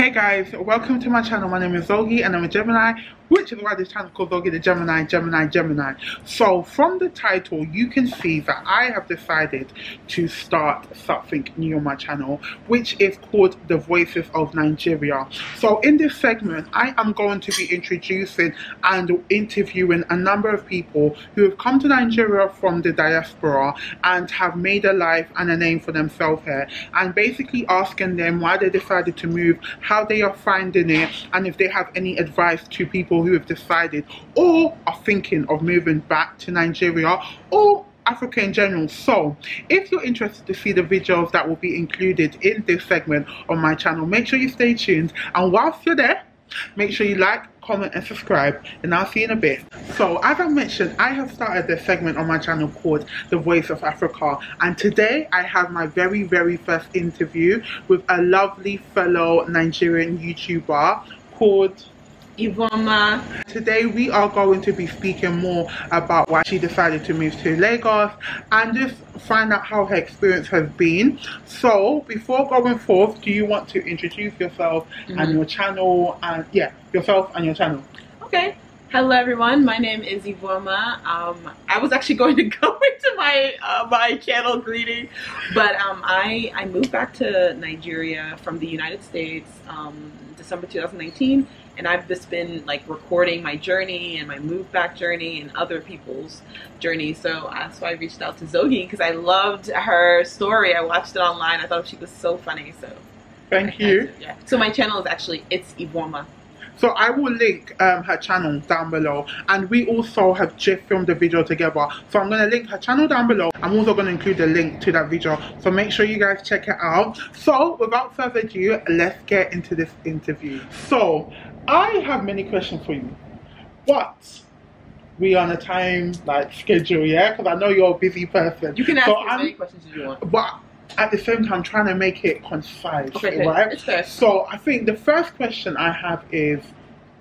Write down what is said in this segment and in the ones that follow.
Hey guys, welcome to my channel. My name is Zogi and I'm a Gemini, which is why this channel is called Zogi the Gemini. So from the title you can see that I have decided to start something new on my channel, which is called The Voices of Nigeria. So in this segment I am going to be introducing and interviewing a number of people who have come to Nigeria from the diaspora and have made a life and a name for themselves here, and basically asking them why they decided to move, how they are finding it, and if they have any advice to people who have decided or are thinking of moving back to Nigeria or Africa in general. So if you're interested to see the videos that will be included in this segment on my channel, make sure you stay tuned, and whilst you're there, make sure you like, comment and subscribe, and I'll see you in a bit. So as I mentioned, I have started this segment on my channel called The Voice of Africa, and today I have my very first interview with a lovely fellow Nigerian YouTuber called Ivoma. Today we are going to be speaking more about why she decided to move to Lagos and just find out how her experience has been. So before going forth, do you want to introduce yourself and your channel, and yourself and your channel? Okay. Hello everyone, my name is Ivoma. I was actually going to go into my my channel greeting, but I moved back to Nigeria from the United States December 2019, and I've just been like recording my journey and my move back journey and other people's journey. So that's why I reached out to Zogi, because I loved her story. I watched it online. I thought she was so funny. So thank you. Yeah. So my channel is actually It's Ivoma. So I will link her channel down below, and we also have just filmed a video together. So I'm going to link her channel down below. I'm also going to include a link to that video. So make sure you guys check it out. So without further ado, let's get into this interview. So I have many questions for you, but we are on a time schedule, yeah? Because I know you're a busy person. You can ask as many questions as you want. But at the same time, trying to make it concise, okay, right? It's fair. So I think the first question I have is,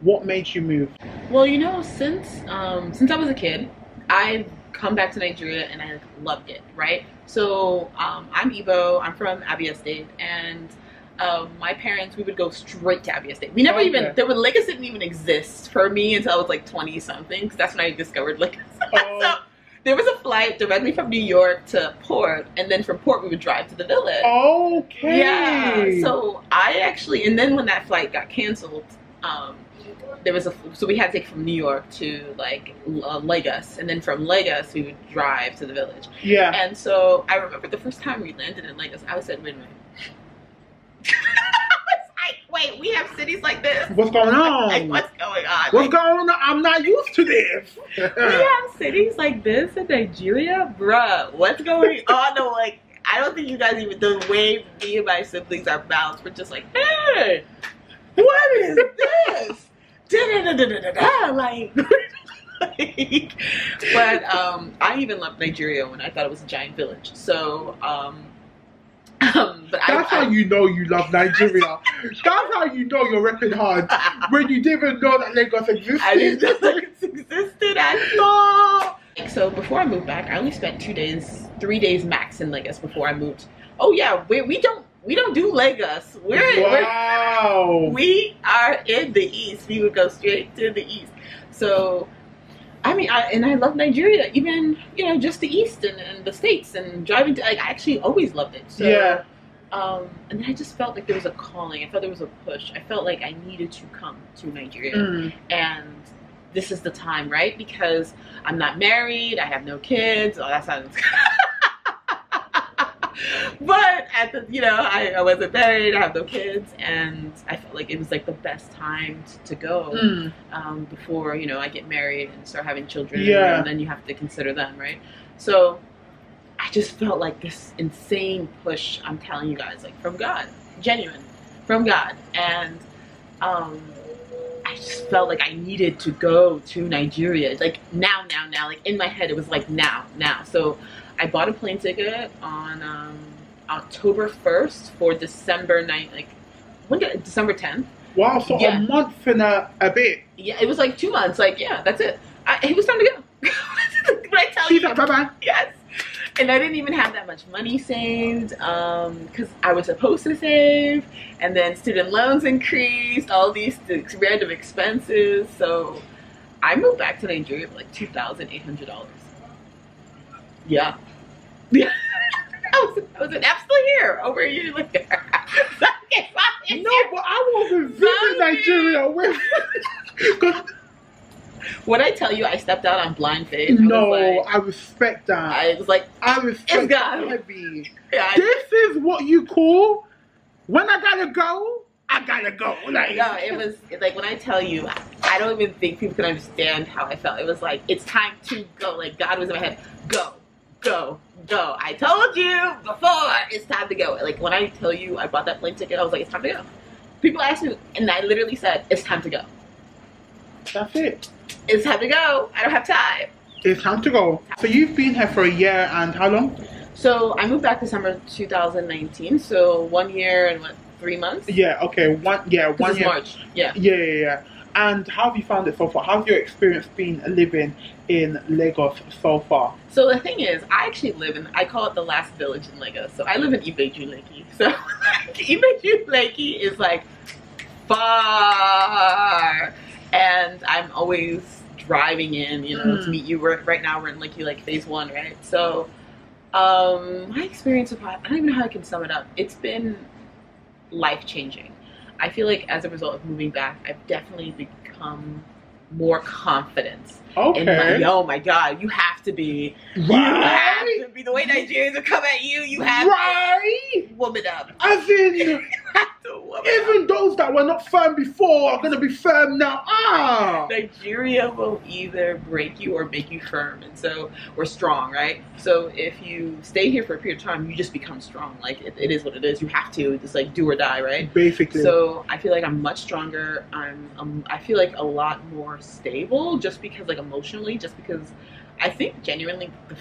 what made you move? Well, you know, since I was a kid, I've come back to Nigeria and I loved it, right? So I'm Igbo, I'm from Abia State, and my parents, we would go straight to Abia State. We never Lagos didn't even exist for me until I was like 20 something, because that's when I discovered Lagos. So there was a flight directly from New York to Port, and then from Port we would drive to the village. Okay. Yeah. So I actually, and then when that flight got canceled, so we had to take from New York to Lagos, and then from Lagos we would drive to the village. Yeah. And so I remember the first time we landed in Lagos, I said, wait a minute. Wait, we have cities like this? What's going on? Like, what's going on? What's going on? I'm not used to this. We have cities like this in Nigeria? Bruh, what's going on? No, I don't think you guys even, the way me and my siblings are balanced, we're just like, hey, what is this? But I even loved Nigeria when I thought it was a giant village. So, but that's how you know you love Nigeria. That's how you know you're working hard, when you didn't even know that Lagos existed. I didn't know Lagos existed at all. So before I moved back, I only spent 3 days max in Lagos before I moved. Oh yeah, we don't do Lagos. We are in the east. We would go straight to the east. So I mean, I love Nigeria, even, you know, just the east and the states, and driving to, I actually always loved it. So, yeah. And then I just felt like there was a calling. I felt there was a push. I felt like I needed to come to Nigeria, and this is the time, right? Because I'm not married, I have no kids. Oh, that sounds. But I wasn't married, I have no kids, and I felt like it was like the best time to go before, you know, I get married and start having children, and then you have to consider them, right? So I just felt like this insane push, I'm telling you guys, like from God, genuine, from God, and I just felt like I needed to go to Nigeria, like now, like in my head it was like now. So I bought a plane ticket on October 1st for December 9th, December 10th. Wow, so a month and a bit. Yeah, it was like 2 months. Like, yeah, that's it. It was time to go. What I tell you? Bye-bye. Yes. And I didn't even have that much money saved because I was supposed to save, and then student loans increased, all these random expenses. So I moved back to Nigeria for like $2,800. Yeah. Yeah. I was an absolute here over a year later. No, but I want to visit Nigeria with. When I tell you I stepped out on blind faith, I respect that. I was like, I respect God. Heavy. Yeah, This is what you call when I gotta go. I gotta go. Like, no, it was like when I tell you, I don't even think people can understand how I felt. It was like it's time to go. Like God was in my head. Go, go, go. I told you before. It's time to go. Like when I tell you, I bought that plane ticket. I was like, it's time to go. People asked me, and I literally said, it's time to go. That's it. It's time to go. I don't have time. It's time to go. So you've been here for a year and how long? So I moved back December 2019. So 1 year and 3 months? Yeah, okay. 1 year. March. Yeah. Yeah. And how have you found it so far? How's your experience been living in Lagos so far? So the thing is, I actually live in, I call it the last village in Lagos. So I live in Ibeju-Lekki. So Ibeju-Lekki is like far. And I'm always driving in, to meet you. Right now we're in like phase 1, right? So my experience with I don't even know how I can sum it up. It's been life-changing. I feel like as a result of moving back, I've definitely become more confident. Okay. Oh my God, you have to be. Right. You have to be. The way Nigerians will come at you, you have to woman up. As in, You have to woman even up. those that were not firm before are going to be firm now. Nigeria will either break you or make you firm, and so we're strong, right? So if you stay here for a period of time, you just become strong. Like it is what it is. You have to just like do or die, right? Basically. So I feel like I'm much stronger. I feel like a lot more stable, just because like emotionally, just because I think genuinely the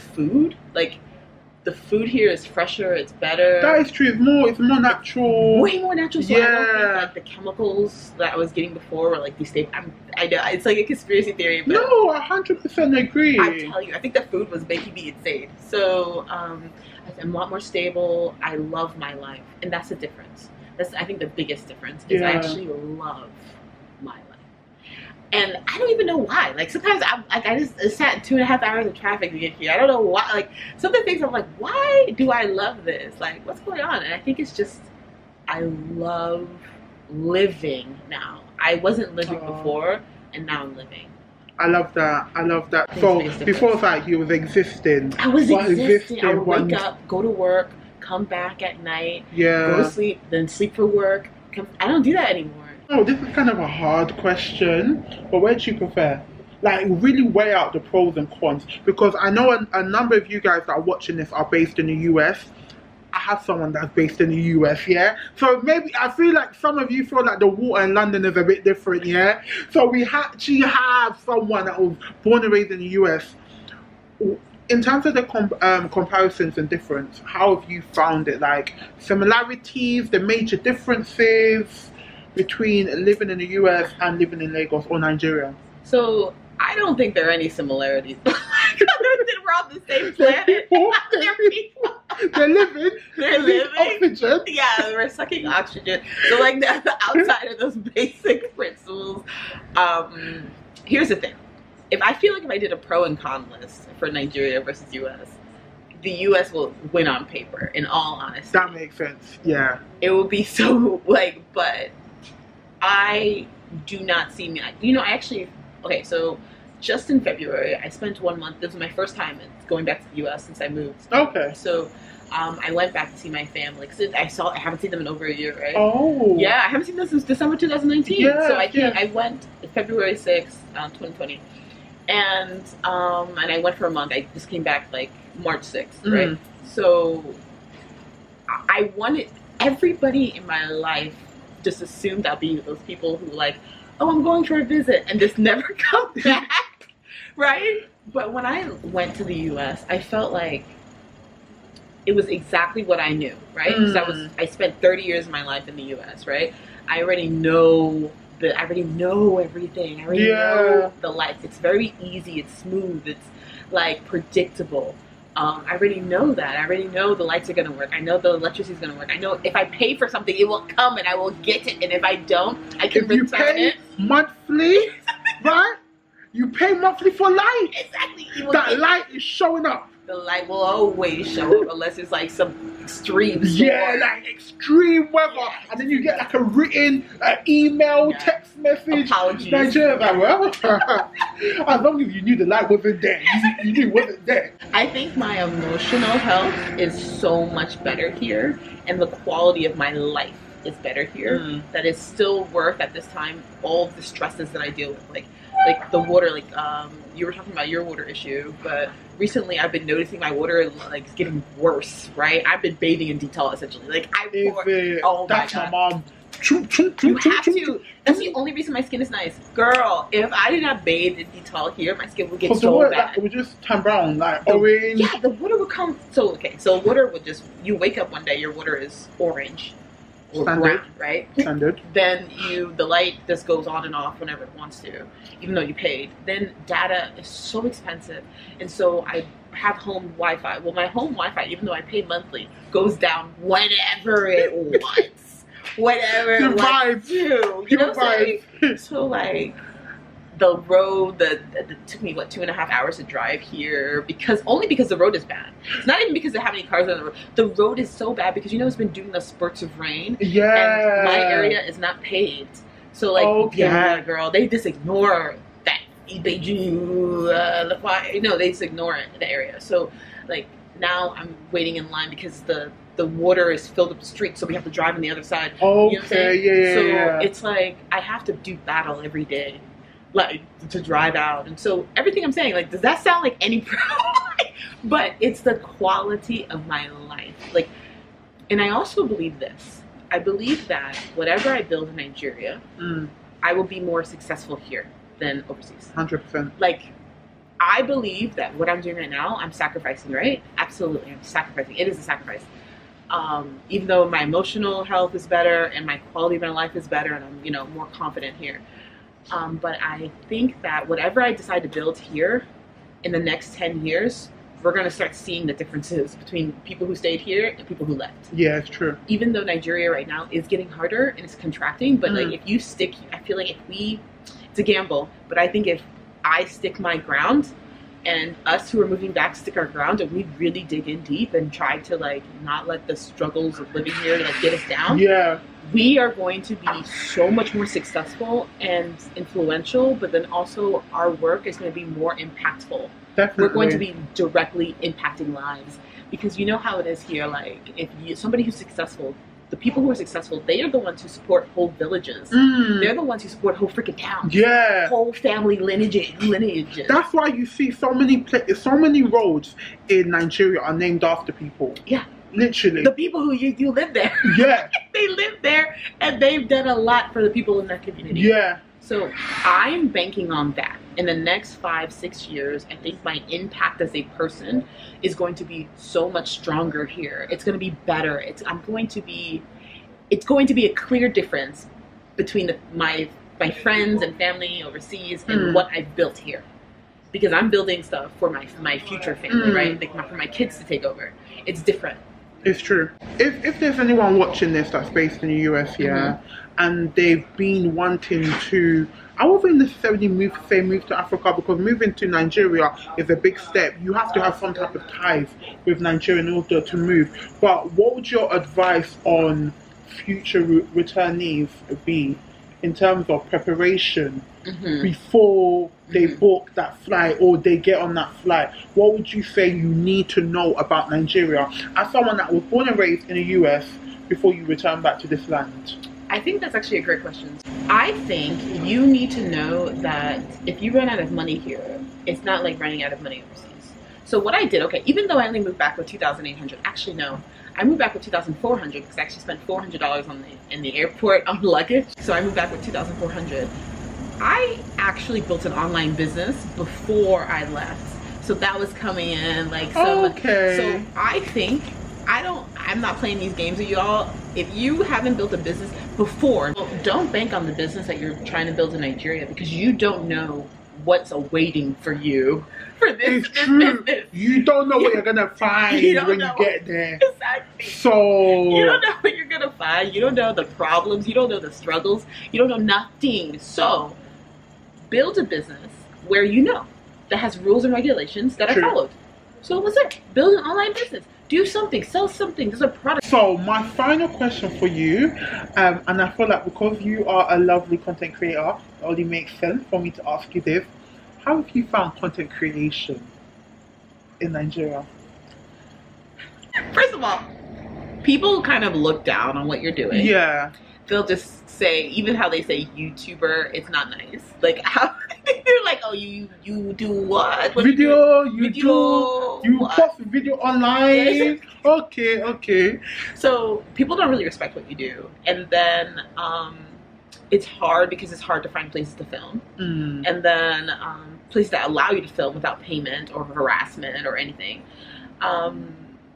food here is fresher, it's better. That is true. It's more natural. Way more natural. So I don't think like the chemicals that I was getting before were like destabilizing. I know it's like a conspiracy theory, but no, 100% agree. I tell you, I think the food was making me insane. So I'm a lot more stable. I love my life, and that's the difference. That's I think the biggest difference is I actually love my life. And I don't even know why. Like sometimes I just sat 2.5 hours of traffic to get here. I don't know why. Like some of the things I'm like, why do I love this? Like what's going on? And I think it's just I love living now. I wasn't living before, and now I'm living. I love that. So before that, you was existing. I was existing. I would wake up, go to work, come back at night, go to sleep, then sleep for work. I don't do that anymore. Oh, this is kind of a hard question, but where do you prefer? Like, really weigh out the pros and cons, because I know a number of you guys that are watching this are based in the US. I have someone that's based in the US, yeah? So maybe, I feel like some of you feel like the water in London is a bit different, yeah? So we actually have someone that was born and raised in the US. In terms of the comparisons and difference, how have you found it? Like, similarities, the major differences between living in the US and living in Lagos or Nigeria? So I don't think there are any similarities. We're on the same planet. They're living. They're living. Oxygen. Yeah, we're sucking oxygen. So like the outside of those basic principles, here's the thing. If I did a pro and con list for Nigeria versus US, the US will win on paper, in all honesty. That makes sense, yeah. It will be so, but I do not see me, so just in February, I spent 1 month, this was my first time going back to the US since I moved. Okay. So I went back to see my family, because I haven't seen them in over a year, right? Oh. Yeah, I haven't seen them since December 2019. Yeah, so I went February 6th, 2020. And I went for a month. I just came back like March 6th, right? So I wanted, everybody in my life just assumed I'd be those people who like, oh, I'm going for a visit and just never come back, right? But when I went to the US, I felt like it was exactly what I knew, right? Because I spent 30 years of my life in the US, right? I already know everything. I already know the life. It's very easy. It's smooth. It's like predictable. I already know that. I already know the lights are going to work. I know the electricity is going to work. I know if I pay for something, it will come and I will get it. And if I don't, I can return it. Monthly, right? You pay monthly for light. Exactly. That light is showing up. The light will always show up unless it's like some extreme storm. Yeah, like extreme weather. Yeah. And then you get like a written email, text message. Apologies. Nigeria's like, well, as long as you knew the light wasn't there, you knew it wasn't there. I think my emotional health is so much better here, and the quality of my life is better here. That is still worth at this time all of the stresses that I deal with, like the water, like you were talking about your water issue, but recently I've been noticing my water like is getting worse, right? I've been bathing in Dettol essentially. Like oh my God. My mom. You have to. That's the only reason my skin is nice. Girl, if I did not bathe in Dettol here, my skin would get so bad. Like, it would just turn brown, like orange. Yeah, the water would come. So water would just, you wake up one day, your water is orange. Standard, brown, right? Standard. Then the light just goes on and off whenever it wants to, even though you paid. Then data is so expensive, and so I have home Wi-Fi. Well, my home Wi-Fi, even though I pay monthly, goes down whenever it wants, whatever it wants to. You know what I'm saying? So like, the road that took me 2.5 hours to drive here because the road is bad. It's not even because of how many cars are on the road. The road is so bad because it's been doing the spurts of rain. Yeah. And my area is not paved. So like, yeah, girl, they just ignore that. They do they just ignore it, the area. So like now I'm waiting in line because the water is filled up the street, so we have to drive on the other side. Okay, you know what I'm saying? So it's like I have to do battle every day, like to drive out. And so everything I'm saying, like, does that sound like any problem? But it's the quality of my life. Like, and I also believe this. I believe that whatever I build in Nigeria, I will be more successful here than overseas. 100%. Like, I believe that what I'm doing right now, I'm sacrificing, right? Absolutely, I'm sacrificing. It is a sacrifice. Even though my emotional health is better and my quality of my life is better and I'm, more confident here. But I think that whatever I decide to build here in the next 10 years, we're going to start seeing the differences between people who stayed here and people who left. Yeah, it's true. Even though Nigeria right now is getting harder and it's contracting, but like if you stick, I feel like it's a gamble, but I think if I stick my ground and us who are moving back stick our ground and we really dig in deep and try to like not let the struggles of living here like get us down. Yeah. We are going to be so much more successful and influential, but then also our work is going to be more impactful. Definitely. We're going to be directly impacting lives because you know how it is here. Like if somebody who's successful, the people who are successful, they are the ones who support whole villages. They're the ones who support whole freaking towns. Yeah. Whole family lineages. That's why you see so many roads in Nigeria are named after people. Yeah. Literally. The people who you live there. Yeah. They live there and they've done a lot for the people in that community. Yeah. So I'm banking on that. In the next 5-6 years, I think my impact as a person is going to be so much stronger here. It's going to be better. It's going to be a clear difference between my friends and family overseas and what I've built here. Because I'm building stuff for my future family, right? Like for my kids to take over. It's different. It's true. If there's anyone watching this that's based in the US, and they've been wanting to, I wouldn't necessarily move to Africa because moving to Nigeria is a big step. You have to have some type of ties with Nigeria in order to move. But what would your advice on future returnees be in terms of preparation before they book that flight or they get on that flight? What would you say you need to know about Nigeria as someone that was born and raised in the US before you return back to this land? I think that's actually a great question. I think you need to know that if you run out of money here, it's not like running out of money overseas. So what I did, even though I only moved back with $2,800, actually no, I moved back with $2,400 because I actually spent $400 in the airport on luggage. So I moved back with $2,400. I actually built an online business before I left. So that was coming in like so. Okay. So I think I'm not playing these games with y'all. If you haven't built a business before, don't bank on the business that you're trying to build in Nigeria because you don't know what's awaiting for you for this, it's true. business. You don't know what you're gonna find when you get there. Exactly. So you don't know what you're gonna find. You don't know the problems. You don't know the struggles. You don't know nothing. So build a business where you know that has rules and regulations that are followed. So what's it? Build an online business. Do something. Sell something. There's a product. So my final question for you, and I feel like because you are a lovely content creator, it only makes sense for me to ask you this. How have you found content creation in Nigeria? First of all, people kind of look down on what you're doing. Yeah. They'll just say, even how they say YouTuber, it's not nice. Like, how they're like, oh, you do what? Video, you what? post video online. Okay. So people don't really respect what you do. And then it's hard because it's hard to find places to film. And then places that allow you to film without payment or harassment or anything.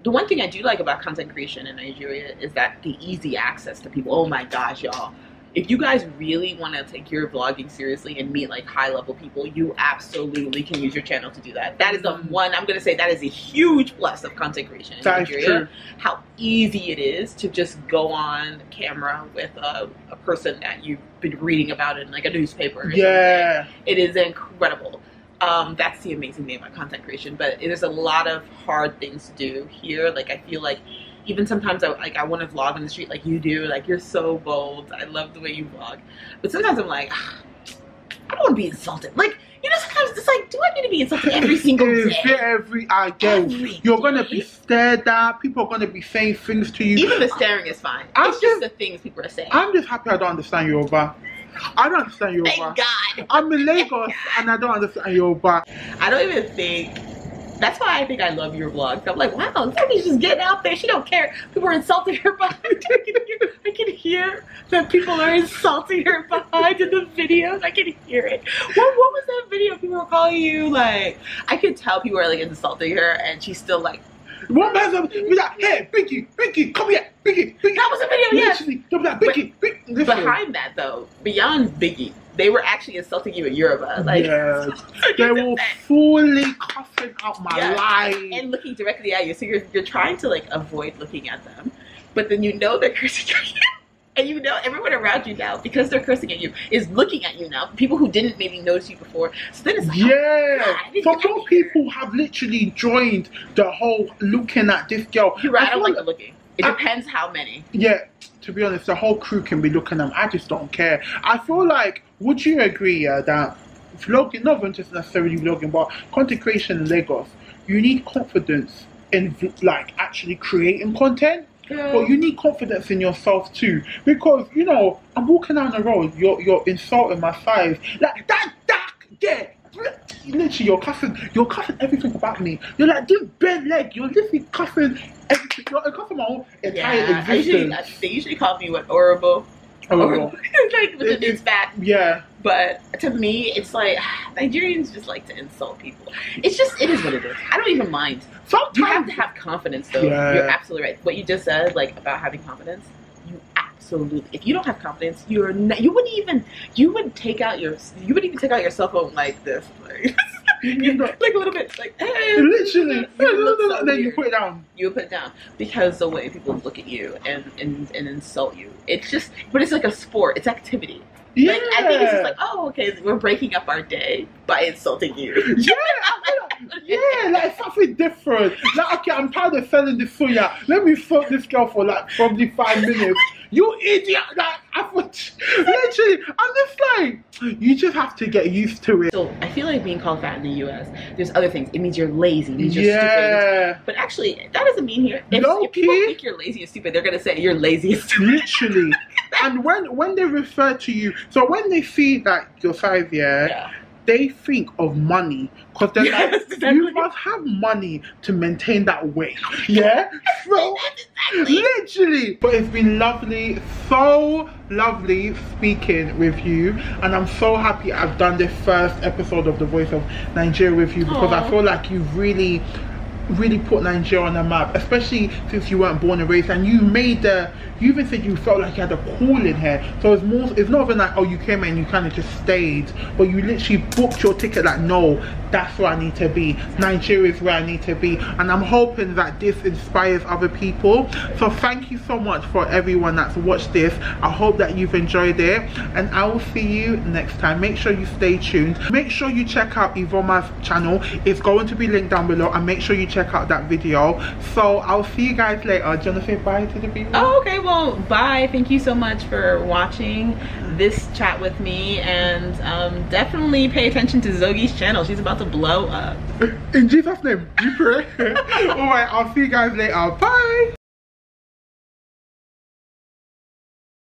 The one thing I do like about content creation in Nigeria is that the easy access to people. Oh my gosh, y'all. If you guys really want to take your vlogging seriously and meet like high level people, you absolutely can use your channel to do that. That is the one, I'm going to say that is a huge plus of content creation in Nigeria. True. How easy it is to just go on camera with a person that you've been reading about in like a newspaper or something. It is incredible. That's the amazing thing about content creation. But there's a lot of hard things to do here. Like I feel like even sometimes I want to vlog on the street like you do. Like you're so bold. I love the way you vlog. But sometimes I'm like, I don't want to be insulted. Like, you know, sometimes it's like, do I need to be insulted every single day? You're going to be stared at. People are going to be saying things to you. Even the staring is fine. It's just the things people are saying. I'm just happy I don't understand Yoruba. I don't understand Yoruba. Thank God. I'm in Lagos and I don't understand Yoruba. I don't even think. That's why I think I love your vlogs. I'm like, wow, Sophie's just getting out there. She don't care. People are insulting her behind. I can hear that people are insulting her behind in the videos. I can hear it. What was that video? People were calling you like, I could tell people are like insulting her and she's still like, one person be like, hey, Binky, come here, Binky. That was a video, yes. Literally, they'll be like, Binky. Behind that though, beyond Biggie, they were actually insulting you in Yoruba. Like, they were fully cussing out my life and looking directly at you. So you're trying to like avoid looking at them, but then you know they're cursing at you, and you know everyone around you now, because they're cursing at you, is looking at you now. People who didn't maybe notice you before. So then it's like, some more people have literally joined the whole looking at this girl. You're right. I don't like the looking. It depends how many. Yeah. To be honest, the whole crew can be looking at them. I just don't care. I feel like, would you agree that vlogging, not even just necessarily vlogging, but content creation in Lagos, you need confidence in like actually creating content, but you need confidence in yourself too. Because, you know, I'm walking down the road, you're insulting my size, like that, yeah. Literally, you're cussing everything about me. You're like, this bare leg, you're literally cussing everything. You're cussing my whole entire existence. They usually call me horrible. Like, it's bad. Yeah. But to me, it's like, Nigerians just like to insult people. It is what it is. I don't even mind. Sometimes you have to have confidence, though. Yeah. You're absolutely right. What you just said, like, about having confidence, absolutely. If you don't have confidence, you wouldn't even take out your cell phone like this, like, like a little bit, like, hey, literally, then you put it down. You put it down because the way people look at you and insult you, it's just, but it's like a sport, it's activity. Yeah. Like, I think it's just like, oh, okay, we're breaking up our day by insulting you. Yeah, like something different. Like, okay, I'm tired of selling this soya. Let me insult this girl for like probably 5 minutes. You idiot! Like, literally, I'm just like, you just have to get used to it. So I feel like being called fat in the US, there's other things. It means you're lazy. It means you're stupid. But actually, that doesn't mean here. If people think you're lazy and stupid, they're gonna say you're lazy and stupid. Literally. And when they refer to you, so when they see that your size, they think of money, because they're like, exactly. You must have money to maintain that weight. Yeah? So, literally. But it's been lovely, so lovely speaking with you. And I'm so happy I've done this first episode of The Voice of Nigeria with you, because I feel like you've really really put Nigeria on the map, especially since you weren't born and raised, and you even said you felt like you had a calling here. So it's not even like, oh, you came and you kind of just stayed, but you literally booked your ticket like, no, that's where I need to be. Nigeria is where I need to be. And I'm hoping that this inspires other people. So thank you so much for everyone that's watched this. I hope that you've enjoyed it, and I will see you next time. Make sure you stay tuned. Make sure you check out Ivoma's channel. It's going to be linked down below, and make sure you check out that video. So I'll see you guys later. Do you want to say bye to the people? Oh, okay. Well, bye. Thank you so much for watching this chat with me, and definitely pay attention to Zogi's channel. She's about to blow up. In Jesus' name, we pray. Alright, I'll see you guys later. Bye.